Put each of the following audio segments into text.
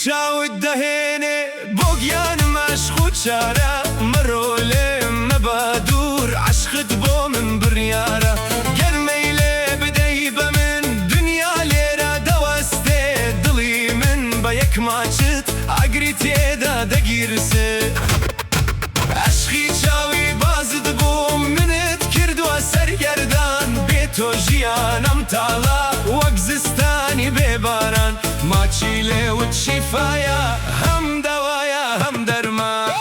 چاوت دهێنێ بۆ گیانم عەشق و چارە مەڕۆ لێم مەبا دوور عەشقت بۆ من بڕیارە گەرمەی لێ بدەی بە من دنیا لێرە دەوەستێ دڵی من بە یەک ماچت ئاگری تێدا دەگیرسێ عەشقی چاوی بازت بووم منت کردووە سەرگەردان بێ تۆ ژیانەم تاڵە وەک زستانی بێباران ماچی لێوت شیفایە هەم دەوایە هەم دەرمان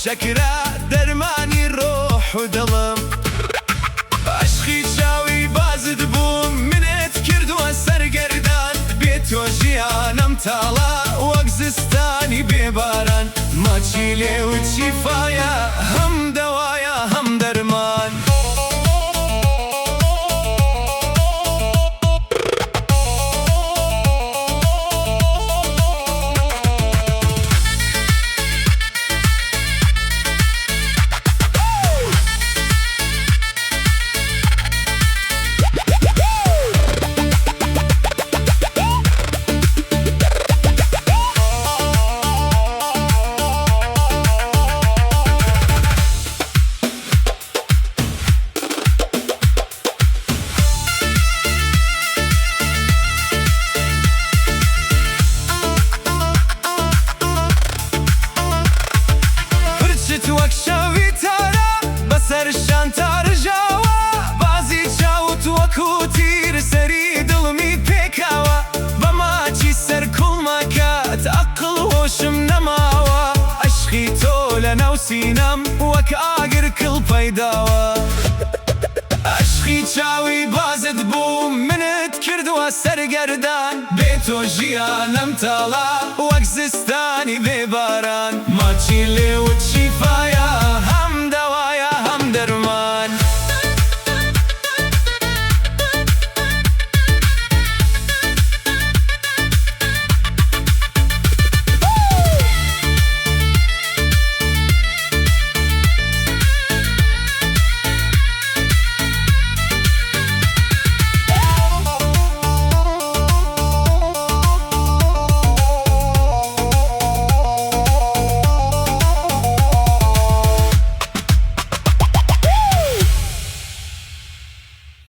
شەکرە دەرمانی ڕۆح و دڵم عەشقی چاوی بازت بووم منت کردووە سەرگەردان بێ تۆ ژیانەم تاڵە وەک زستانی بێباران ماچی لێوت شیفایە هەم دەوایە هەم دەرمان وەک شەوی تارە بەسەر شان تارژاوە بازی چاوت وەکو تیر سەری دڵمی پێکاوە بە ماچی سەر کوڵمەکەت عەقڵ هۆشم نەماوە عەشقی تۆ لەناو سینەم وەک ئاگر کڵ پەیداوە عەشقی چاوی بازت بووم منت کردووە سەرگەردان بێ تۆ ژیانەم تاڵە وەک زستانی بێباران ماچی لێوت شیفا